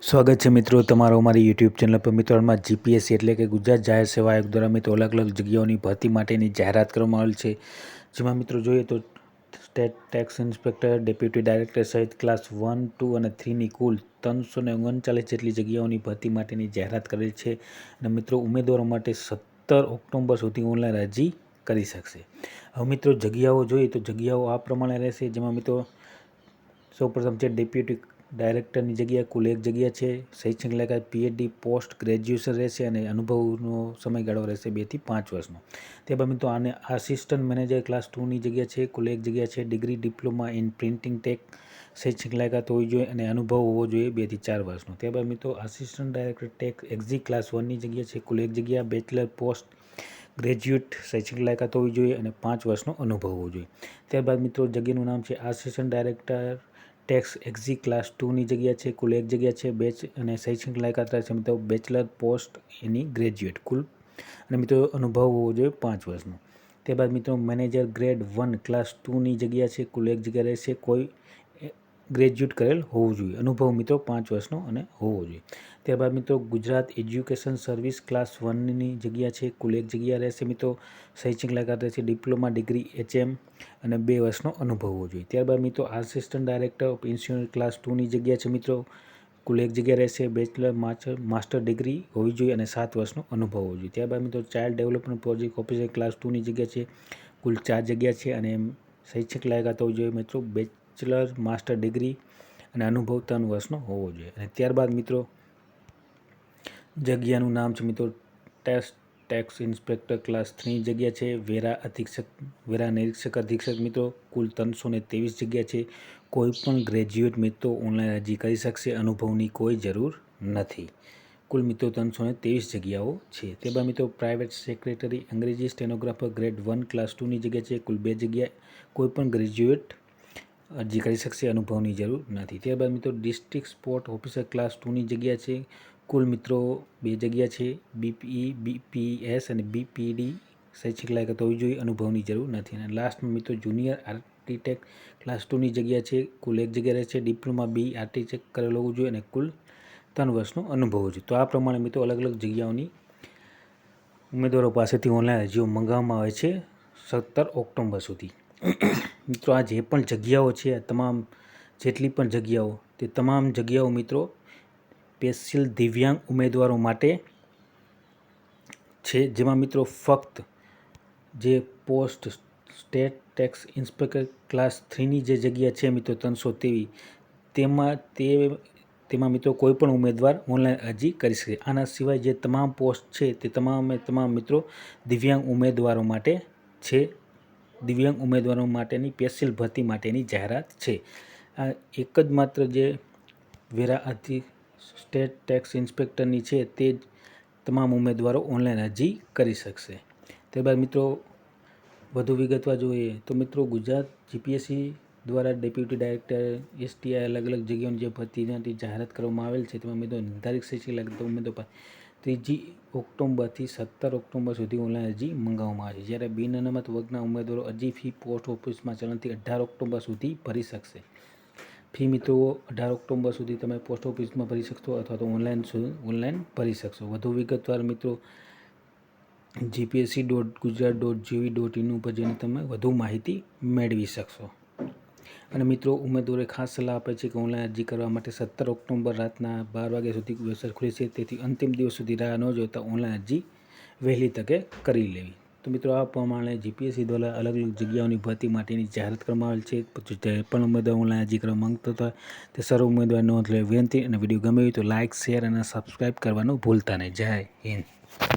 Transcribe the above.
સ્વાગત છે મિત્રો તમારો અમારી યુટ્યુબ ચેનલ પર મિત્રોમાં જીપીએસસી એટલે કે ગુજરાત જાહેર સેવા આયોગ દ્વારા મિત્રો અલગ અલગ જગ્યાઓની ભરતી માટેની જાહેરાત કરવામાં આવેલ છે, જેમાં મિત્રો જોઈએ તો state tax inspector, deputy director સહિત ક્લાસ 1, 2 અને 3ની કુલ 339 જેટલી જગ્યાઓની ભરતી માટેની જાહેરાત કરેલ છે અને મિત્રો ઉમેદવારો માટે 17 ઓક્ટોબર સુધી ઓનલાઈન અરજી કરી શકશે। હવે મિત્રો જગ્યાઓ જોઈએ તો જગ્યાઓ આ પ્રમાણે રહેશે, જેમાં મિત્રો સૌપ્રથમ છે ડેપ્યુટી ડાયરેક્ટરની જગ્યા કુલ 1 જગ્યા છે। શૈક્ષણિક લાયકાત પીએચડી પોસ્ટ ગ્રેજ્યુએશન રહેશે અને અનુભવનો સમયગાળો રહેશે 2 થી 5 વર્ષનો। ત્યારબાદ મિત્રો આને આસિસ્ટન્ટ મેનેજર ક્લાસ 2ની જગ્યા છે, કુલ 1 જગ્યા છે। Degree diploma in printing tech શૈક્ષણિક લાયકાત હોવી જોઈએ અને અનુભવ હોવો જોઈએ 2 થી 4 વર્ષનો। ત્યારબાદ મિત્રો આસિસ્ટન્ટ ડાયરેક્ટર ટેક્સ એક્ઝી ક્લાસ 1ની જગ્યા છે, કુલ 1 જગ્યા। બેચલર પોસ્ટ ગ્રેજ્યુએટ શૈક્ષણિક લાયકાત હોવી જોઈએ અને 5 વર્ષનો અનુભવ હોવો જોઈએ। ત્યારબાદ મિત્રો જગ્યાનું નામ છે આસિસ્ટન્ટ ડાયરેક્ટર ટેક્સ એક્ઝી ક્લાસ 2ની જગ્યા છે, કુલ 1 જગ્યા છે। બેચ અને શૈક્ષણિક લાયકાત રહેશે મિત્રો બેચલર પોસ્ટ એની ગ્રેજ્યુએટ કુલ અને મિત્રો અનુભવ હોવો જોઈએ 5 વર્ષનો। ત્યારબાદ મિત્રો મેનેજર ગ્રેડ 1 ક્લાસ 2ની જગ્યા છે, કુલ 1 જગ્યા રહેશે। કોઈ ગ્રેજ્યુએટ કરેલ હોવું જોઈએ, અનુભવ મિત્રો 5 વર્ષનો અને હોવો જોઈએ। ત્યારબાદ મિત્રો ગુજરાત એજ્યુકેશન સર્વિસ ક્લાસ 1ની જગ્યા છે, કુલ 1 જગ્યા રહેશે મિત્રો। શૈક્ષણિક લાયકાત રહેશે ડિપ્લોમા ડિગ્રી HM અને 2 વર્ષનો અનુભવ હોવો જોઈએ। ત્યારબાદ મિત્રો assistant director of insurance class 2ની જગ્યા છે મિત્રો, કુલ 1 જગ્યા રહેશે। બેચલર માસ્ટર ડિગ્રી હોવી જોઈએ અને 7 વર્ષનો અનુભવ હોવો જોઈએ। ત્યારબાદ મિત્રો child development project officer class 2ની જગ્યા છે, કુલ 4 જગ્યા છે અને શૈક્ષણિક લાયકાત હોવી જોઈએ મિત્રો બેચલર માસ્ટર ડિગ્રી અને અનુભવ 3 વર્ષનો હોવો જોઈએ। અને ત્યારબાદ મિત્રો જગ્યાનું નામ છે મિત્રો ટેક્સ ઇન્સ્પેક્ટર ક્લાસ 3ની જગ્યા છે। વેરા નિરીક્ષક અધિક્ષક મિત્રો કુલ 323 જગ્યા છે। કોઈ પણ ગ્રેજ્યુએટ મિત્રો ઓનલાઈન અરજી કરી શકશે, અનુભવની કોઈ જરૂર નથી। કુલ મિત્રો 323 જગ્યાઓ છે। ત્યારબાદ મિત્રો પ્રાઇવેટ સેક્રેટરી અંગ્રેજી સ્ટેનોગ્રાફર ગ્રેડ 1 ક્લાસ 2ની જગ્યા છે, કુલ 2 જગ્યા। કોઈ પણ ગ્રેજ્યુએટ અરજી કરી શકશે, અનુભવની જરૂર નથી। ત્યારબાદ મિત્રો ડિસ્ટ્રિક્ટ સ્પોર્ટ ઓફિસર ક્લાસ 2ની જગ્યા છે, કુલ મિત્રો 2 જગ્યા છે। બીપીઈ બીપીએસ અને બીપીડી શૈક્ષણિક લાયકાત હોવી જોઈએ, અનુભવની જરૂર નથી। અને લાસ્ટમાં મિત્રો જુનિયર આર્કિટેક્ટ ક્લાસ 2ની જગ્યા છે, કુલ 1 જગ્યા રહેશે। ડિપ્લોમા બી આર્કિટેક્ટ કરેલ હોવું જોઈએ અને કુલ 3 વર્ષનો અનુભવ હોવો જોઈએ। તો આ પ્રમાણે મિત્રો અલગ અલગ જગ્યાઓની ઉમેદવારો પાસેથી ઓનલાઈન અરજીઓ મંગાવવામાં આવે છે 17 ઓક્ટોબર સુધી। મિત્રો આ જે પણ જગ્યાઓ છે, આ તમામ જેટલી પણ જગ્યાઓ તે તમામ જગ્યાઓ મિત્રો સ્પેશિયલ દિવ્યાંગ ઉમેદવારો માટે છે, જેમાં મિત્રો ફક્ત જે post state tax inspector class 3ની જે જગ્યા છે મિત્રો 323 તેમાં મિત્રો કોઈ પણ ઉમેદવાર ઓનલાઈન અરજી કરી શકે। આના સિવાય જે તમામ પોસ્ટ છે તે તમામ મિત્રો દિવ્યાંગ ઉમેદવારો માટે છે। દિવ્યાંગ ઉમેદવારો માટેની સ્પેશિયલ ભરતી માટેની જાહેરાત છે। આ એક જ માત્ર જે સ્ટેટ ટેક્સ ઇન્સ્પેક્ટરની છે તે જ તમામ ઉમેદવારો ઓનલાઈન અરજી કરી શકશે। ત્યારબાદ મિત્રો વધુ વિગતવાર જોઈએ તો મિત્રો ગુજરાત જીપીએસસી દ્વારા ડેપ્યુટી ડાયરેક્ટર એસટીઆઈ અલગ અલગ જગ્યાઓની જે ભરતીની જાહેરાત કરવામાં આવેલ છે, તેમાં મિત્રો નિર્ધારિત શૈક્ષણિક લાયકાત ઉમેદવારો 3 ઓક્ટોબરથી 17 ઓક્ટોબર સુધી ઓનલાઈન અરજી મંગાવવામાં આવે છે, જ્યારે બિન અનામત વર્ગના ઉમેદવારો અરજી ફી પોસ્ટ ઓફિસમાં ચલણથી 18 ઓક્ટોબર સુધી ભરી શકશે। ફી મિત્રો 18 ઓક્ટોબર સુધી તમે પોસ્ટ ઓફિસમાં ભરી શકશો અથવા તો ઓનલાઈન ભરી શકશો। વધુ વિગતવાર મિત્રો gpsc.gujarat.gov.in ઉપર જઈને તમે વધુ માહિતી મેળવી શકશો। અને મિત્રો ઉમેદવારોએ ખાસ સલાહ આપે છે કે ઓનલાઈન અરજી કરવા માટે 17 ઓક્ટોબર રાતના 12 વાગ્યા સુધી વેબસાઇટ ખુલે છે, તેથી અંતિમ દિવસ સુધી રાહ ન જોતા ઓનલાઈન અરજી વહેલી તકે કરી લેવી। તો મિત્રો આ પ્રમાણે જીપીએસસી દ્વારા અલગ અલગ જગ્યાઓની ભરતી માટેની જાહેરાત કરવામાં આવેલ છે। જે પણ ઉમેદવાર ઓનલાઈન અરજી કરવા માંગતા હતા તે સર્વ ઉમેદવાર નોંધ લેવી વિનંતી। અને વિડીયો ગમે હોય તો લાઇક, શેર અને સબસ્ક્રાઈબ કરવાનું ભૂલતા નહીં। જય હિન્દ।